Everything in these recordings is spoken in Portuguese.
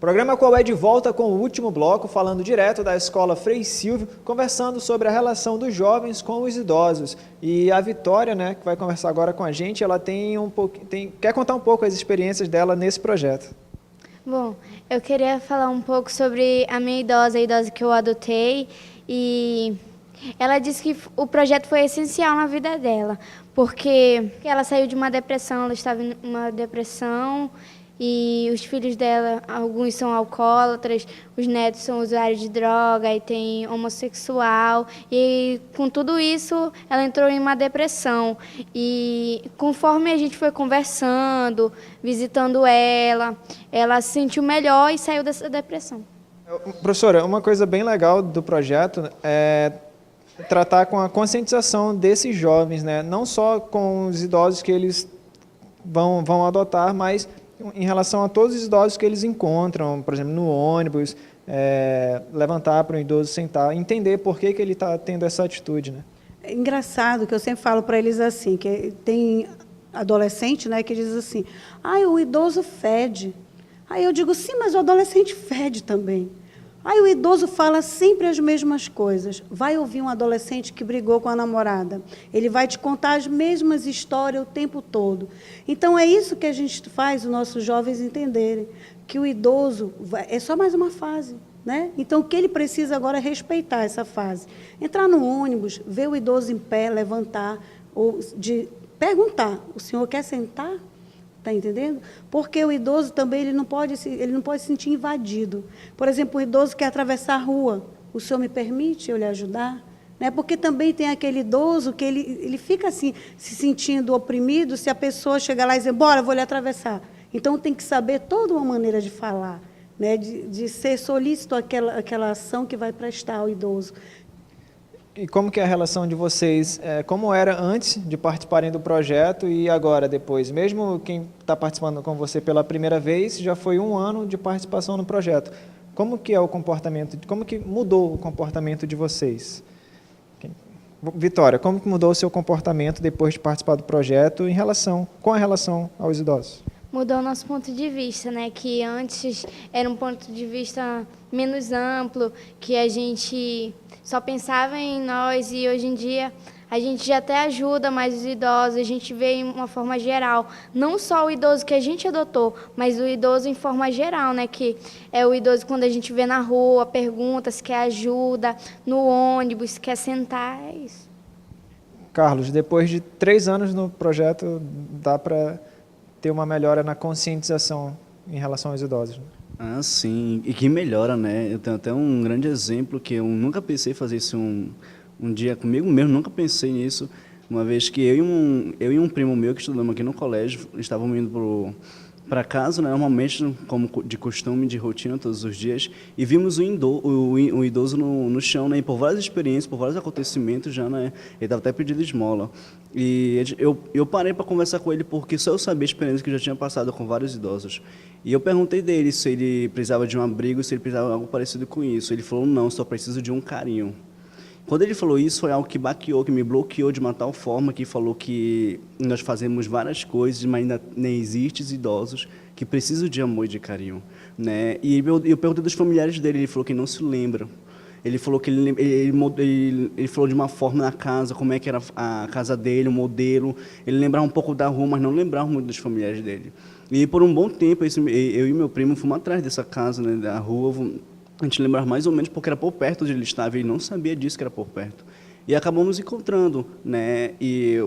Programa Qual é de volta com o último bloco, falando direto da Escola Frei Silvio, conversando sobre a relação dos jovens com os idosos. E a Vitória, né, que vai conversar agora com a gente, ela quer contar um pouco as experiências dela nesse projeto. Bom, eu queria falar um pouco sobre a minha idosa, a idosa que eu adotei, e ela disse que o projeto foi essencial na vida dela, porque ela saiu de uma depressão, ela estava em uma depressão, e os filhos dela, alguns são alcoólatras, os netos são usuários de droga, e tem homossexual, e com tudo isso ela entrou em uma depressão. E conforme a gente foi conversando, visitando ela se sentiu melhor e saiu dessa depressão. Professora, uma coisa bem legal do projeto é tratar com a conscientização desses jovens, né? Não só com os idosos que eles vão adotar, mas em relação a todos os idosos que eles encontram, por exemplo, no ônibus, levantar para um idoso sentar, entender por que ele está tendo essa atitude, né? É engraçado que eu sempre falo para eles assim, que tem adolescente, né, que diz assim, o idoso fede. Aí eu digo, sim, mas o adolescente fede também. Aí o idoso fala sempre as mesmas coisas. Vai ouvir um adolescente que brigou com a namorada. Ele vai te contar as mesmas histórias o tempo todo. Então, é isso que a gente faz os nossos jovens entenderem, que o idoso é só mais uma fase, né? Então, o que ele precisa agora é respeitar essa fase. Entrar no ônibus, ver o idoso em pé, levantar, ou perguntar, o senhor quer sentar? Está entendendo? Porque o idoso também ele não pode se sentir invadido. Por exemplo, o idoso quer atravessar a rua. O senhor me permite eu lhe ajudar? Né? Porque também tem aquele idoso que ele fica assim, se sentindo oprimido se a pessoa chegar lá e dizer, bora, eu vou lhe atravessar. Então, tem que saber toda uma maneira de falar, né? de ser solícito àquela ação que vai prestar ao idoso. E como que é a relação de vocês, como era antes de participarem do projeto e agora, depois? Mesmo quem está participando com você pela primeira vez, já foi 1 ano de participação no projeto. Como que é o comportamento, como que mudou o comportamento de vocês? Vitória, como que mudou o seu comportamento depois de participar do projeto com a relação aos idosos? Mudou o nosso ponto de vista, né? Que antes era um ponto de vista menos amplo, que a gente só pensava em nós e hoje em dia a gente já até ajuda mais os idosos, a gente vê em uma forma geral, não só o idoso que a gente adotou, mas o idoso em forma geral, né? Que é o idoso quando a gente vê na rua, pergunta se quer ajuda, no ônibus, se quer sentar, é isso. Carlos, depois de 3 anos no projeto, dá para ter uma melhora na conscientização em relação aos idosos, né? Sim, e que melhora, né? Eu tenho até um grande exemplo que eu nunca pensei em fazer isso um dia comigo mesmo, nunca pensei nisso. Uma vez que eu e um primo meu que estudamos aqui no colégio, estávamos indo para casa, né, normalmente, como de costume, de rotina, todos os dias, e vimos o idoso no chão, né, e por várias experiências, por vários acontecimentos já, né, ele estava até pedindo esmola. E eu parei para conversar com ele porque só eu sabia a experiência que eu já tinha passado com vários idosos. E eu perguntei dele se ele precisava de um abrigo, se ele precisava de algo parecido com isso. Ele falou, não, só preciso de um carinho. Quando ele falou isso, foi algo que baqueou, que me bloqueou de uma tal forma que falou que nós fazemos várias coisas, mas ainda nem existem idosos que precisam de amor e de carinho, né? E eu perguntei dos familiares dele, ele falou que não se lembra. Ele falou que ele falou de uma forma na casa, como é que era a casa dele, o modelo. Ele lembrava um pouco da rua, mas não lembrava muito dos familiares dele. E por um bom tempo, eu e meu primo fomos atrás dessa casa, né, da rua. A gente lembrar mais ou menos porque era por perto onde ele estava e ele não sabia disso que era por perto. E acabamos encontrando, né? E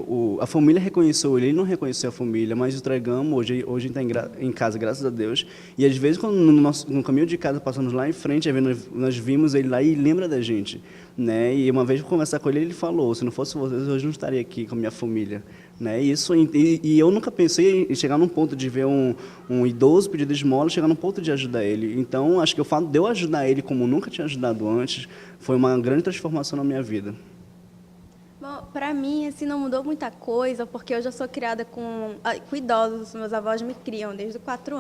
a família reconheceu ele não reconheceu a família, mas entregamos, hoje está em casa, graças a Deus. E às vezes, quando no caminho de casa passamos lá em frente, nós vimos ele lá e lembra da gente, né? E uma vez eu conversar com ele, ele falou, se não fosse vocês, hoje não estaria aqui com a minha família. Né? E eu nunca pensei em chegar num ponto de ver um idoso pedindo esmola, chegar num ponto de ajudar ele. Então, acho que o fato de eu ajudar ele como nunca tinha ajudado antes, foi uma grande transformação na minha vida. Bom, para mim, assim, não mudou muita coisa, porque eu já sou criada com idosos, meus avós me criam desde 4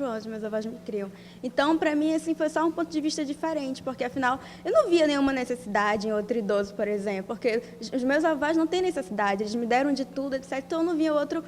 anos, meus avós me criam. Então, para mim, assim, foi só um ponto de vista diferente, porque, afinal, eu não via nenhuma necessidade em outro idoso, por exemplo, porque os meus avós não têm necessidade, eles me deram de tudo, etc. Então, eu não via outro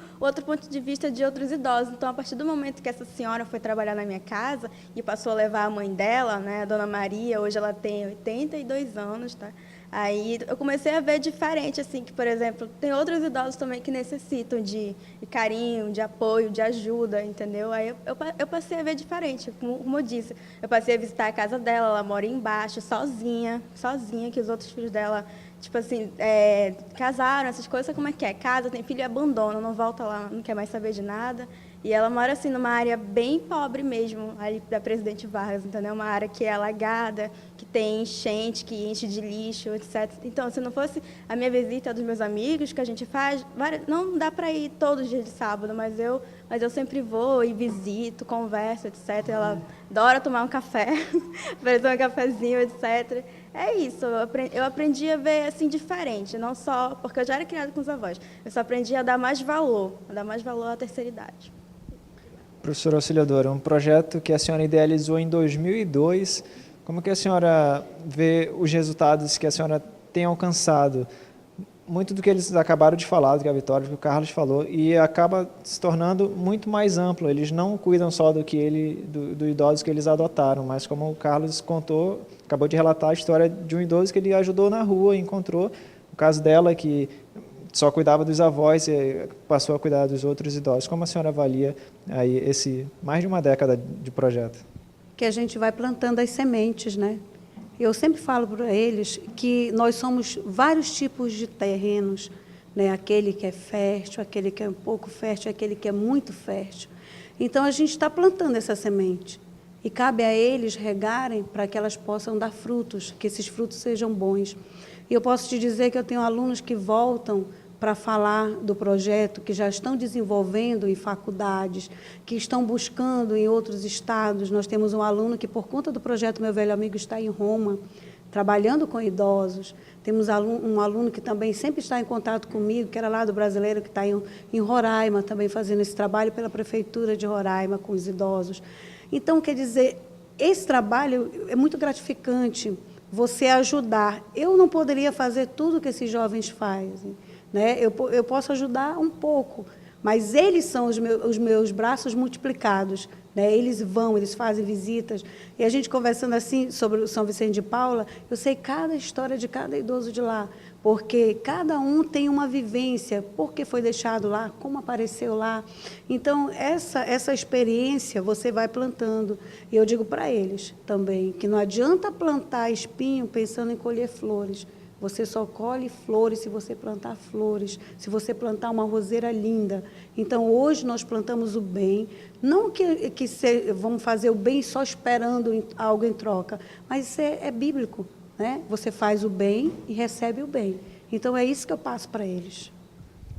ponto de vista de outros idosos. Então, a partir do momento que essa senhora foi trabalhar na minha casa e passou a levar a mãe dela, né, a Dona Maria, hoje ela tem 82 anos, tá? Aí eu comecei a ver diferente, assim, que, por exemplo, tem outros idosos também que necessitam de carinho, de apoio, de ajuda, entendeu? Aí eu passei a ver diferente, como eu disse. Eu passei a visitar a casa dela, ela mora embaixo, sozinha, que os outros filhos dela, tipo assim, casaram, essas coisas, sabe como é que é? Casa, tem filho e abandona, não volta lá, não quer mais saber de nada. E ela mora, assim, numa área bem pobre mesmo, ali da Presidente Vargas, entendeu? Uma área que é alagada, que tem enchente, que enche de lixo, etc. Então, se não fosse a minha visita dos meus amigos, que a gente faz, não dá para ir todos os dias de sábado, mas eu sempre vou e visito, converso, etc. Ela adora tomar um café, fazer um cafezinho, etc. É isso, eu aprendi a ver assim diferente, não só porque eu já era criada com os avós, eu só aprendi a dar mais valor à terceira idade. Professora Auxiliadora, um projeto que a senhora idealizou em 2002, como que a senhora vê os resultados que a senhora tem alcançado? Muito do que eles acabaram de falar, do que a Vitória, do que o Carlos falou, e acaba se tornando muito mais amplo. Eles não cuidam só do idoso que eles adotaram, mas como o Carlos contou, acabou de relatar a história de um idoso que ele ajudou na rua, encontrou. O caso dela, que só cuidava dos avós e passou a cuidar dos outros idosos. Como a senhora avalia aí esse mais de uma década de projeto? Que a gente vai plantando as sementes, né? Eu sempre falo para eles que nós somos vários tipos de terrenos, né? Aquele que é fértil, aquele que é um pouco fértil, aquele que é muito fértil. Então, a gente está plantando essa semente. E cabe a eles regarem para que elas possam dar frutos, que esses frutos sejam bons. E eu posso te dizer que eu tenho alunos que voltam para falar do projeto, que já estão desenvolvendo em faculdades, que estão buscando em outros estados. Nós temos um aluno que, por conta do projeto Meu Velho Amigo, está em Roma, trabalhando com idosos. Temos um aluno que também sempre está em contato comigo, que era lá do Brasileiro, que está em Roraima, também fazendo esse trabalho pela Prefeitura de Roraima com os idosos. Então, quer dizer, esse trabalho é muito gratificante, você ajudar. Eu não poderia fazer tudo que esses jovens fazem, né? Eu posso ajudar um pouco, mas eles são os meus braços multiplicados, né? Eles fazem visitas. E a gente conversando assim sobre o São Vicente de Paula, eu sei cada história de cada idoso de lá, porque cada um tem uma vivência, por que foi deixado lá, como apareceu lá. Então, essa experiência você vai plantando. E eu digo para eles também que não adianta plantar espinho pensando em colher flores. Você só colhe flores se você plantar flores, se você plantar uma roseira linda. Então, hoje nós plantamos o bem, não vamos fazer o bem só esperando algo em troca, mas isso é bíblico, né? Você faz o bem e recebe o bem. Então, é isso que eu passo para eles.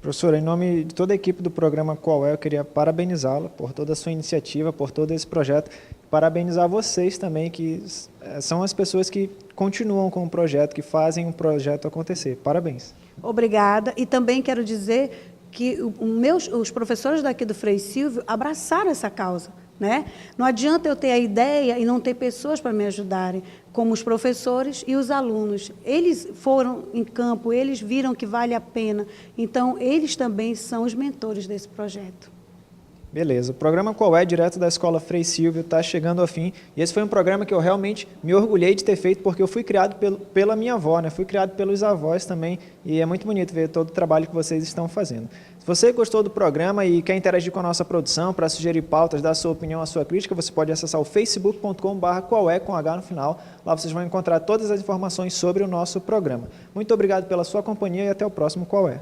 Professora, em nome de toda a equipe do programa Qual É, eu queria parabenizá-la por toda a sua iniciativa, por todo esse projeto. Parabenizar vocês também, que são as pessoas que continuam com o projeto, que fazem o projeto acontecer. Parabéns. Obrigada. E também quero dizer que os professores daqui do Frei Silvio abraçaram essa causa, né? Não adianta eu ter a ideia e não ter pessoas para me ajudarem, como os professores e os alunos. Eles foram em campo, eles viram que vale a pena. Então, eles também são os mentores desse projeto. Beleza, o programa Qual É, direto da Escola Frei Silvio, está chegando ao fim. E esse foi um programa que eu realmente me orgulhei de ter feito, porque eu fui criado pela minha avó, né? Fui criado pelos avós também, e é muito bonito ver todo o trabalho que vocês estão fazendo. Se você gostou do programa e quer interagir com a nossa produção para sugerir pautas, dar a sua opinião, a sua crítica, você pode acessar o facebook.com/qualéh com H no final. Lá vocês vão encontrar todas as informações sobre o nosso programa. Muito obrigado pela sua companhia e até o próximo Qual É.